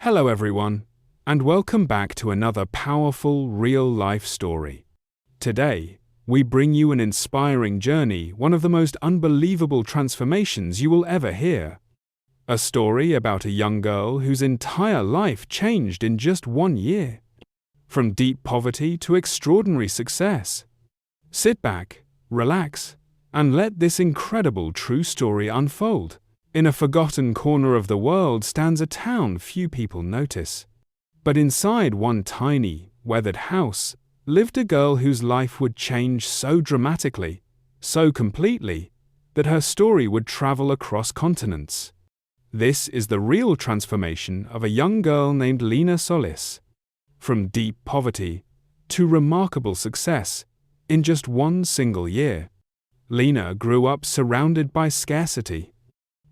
Hello everyone, and welcome back to another powerful real-life story. Today, we bring you an inspiring journey, one of the most unbelievable transformations you will ever hear. A story about a young girl whose entire life changed in just 1 year. From deep poverty to extraordinary success. Sit back, relax, and let this incredible true story unfold. In a forgotten corner of the world stands a town few people notice. But inside one tiny, weathered house lived a girl whose life would change so dramatically, so completely, that her story would travel across continents. This is the real transformation of a young girl named Lena Solis. From deep poverty to remarkable success in just 1 single year. Lena grew up surrounded by scarcity.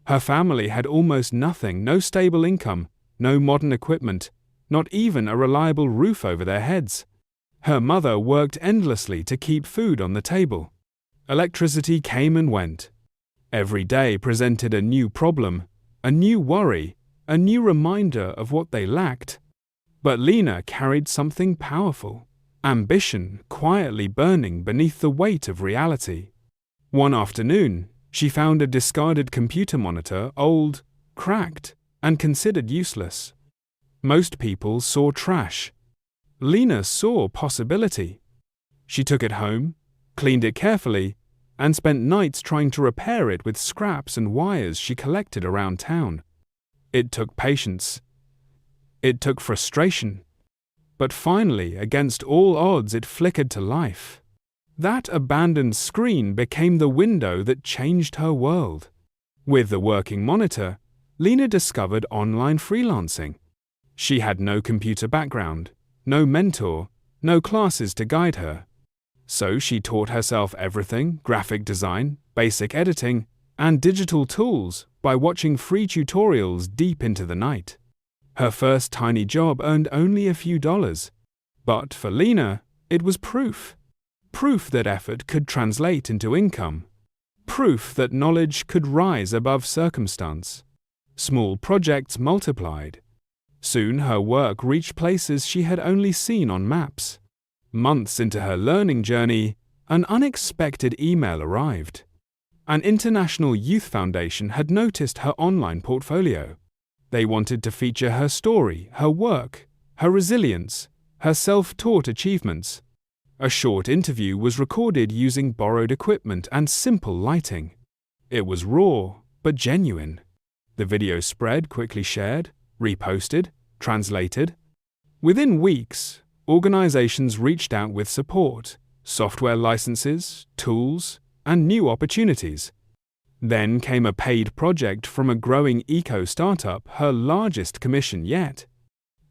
Her family had almost nothing, no stable income, no modern equipment, not even a reliable roof over their heads. Her mother worked endlessly to keep food on the table. Electricity came and went. Every day presented a new problem, a new worry, a new reminder of what they lacked. But Lena carried something powerful, ambition quietly burning beneath the weight of reality. One afternoon, she found a discarded computer monitor, old, cracked, and considered useless. Most people saw trash. Lena saw possibility. She took it home, cleaned it carefully, and spent nights trying to repair it with scraps and wires she collected around town. It took patience. It took frustration. But finally, against all odds, it flickered to life. That abandoned screen became the window that changed her world. With the working monitor, Lena discovered online freelancing. She had no computer background, no mentor, no classes to guide her. So she taught herself everything: graphic design, basic editing, and digital tools by watching free tutorials deep into the night. Her first tiny job earned only a few dollars. But for Lena, it was proof. Proof that effort could translate into income. Proof that knowledge could rise above circumstance. Small projects multiplied. Soon her work reached places she had only seen on maps. Months into her learning journey, an unexpected email arrived. An international youth foundation had noticed her online portfolio. They wanted to feature her story, her work, her resilience, her self-taught achievements. A short interview was recorded using borrowed equipment and simple lighting. It was raw, but genuine. The video spread, quickly shared, reposted, translated. Within weeks, organizations reached out with support, software licenses, tools, and new opportunities. Then came a paid project from a growing eco-startup, her largest commission yet.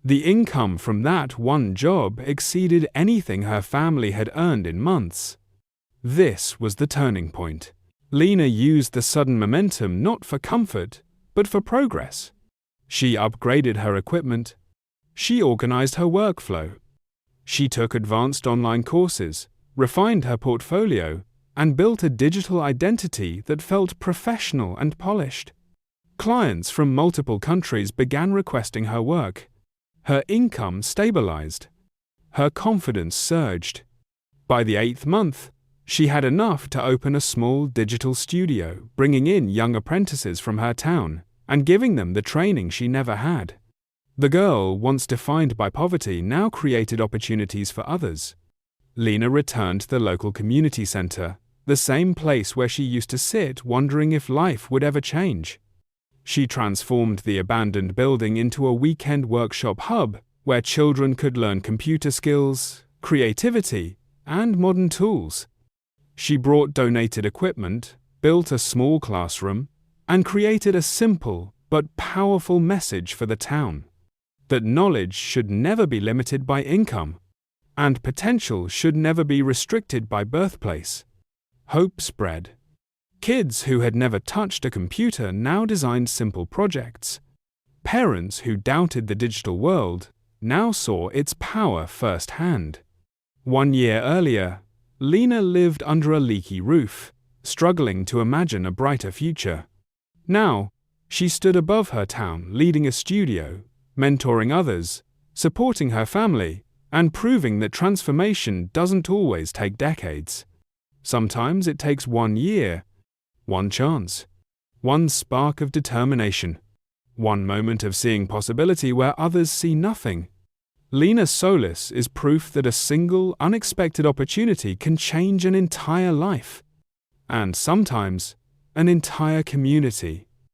The income from that one job exceeded anything her family had earned in months. This was the turning point. Lena used the sudden momentum not for comfort, but for progress. She upgraded her equipment. She organized her workflow. She took advanced online courses, refined her portfolio, and built a digital identity that felt professional and polished. Clients from multiple countries began requesting her work. Her income stabilized. Her confidence surged. By the 8th month, she had enough to open a small digital studio, bringing in young apprentices from her town and giving them the training she never had. The girl, once defined by poverty, now created opportunities for others. Lena returned to the local community center, the same place where she used to sit, wondering if life would ever change. She transformed the abandoned building into a weekend workshop hub where children could learn computer skills, creativity, and modern tools. She brought donated equipment, built a small classroom, and created a simple but powerful message for the town: that knowledge should never be limited by income, and potential should never be restricted by birthplace. Hope spread. Kids who had never touched a computer now designed simple projects. Parents who doubted the digital world now saw its power firsthand. 1 year earlier, Lena lived under a leaky roof, struggling to imagine a brighter future. Now, she stood above her town, leading a studio, mentoring others, supporting her family, and proving that transformation doesn't always take decades. Sometimes it takes 1 year, one chance, one spark of determination, one moment of seeing possibility where others see nothing. Lena Solis is proof that a single, unexpected opportunity can change an entire life, and sometimes an entire community.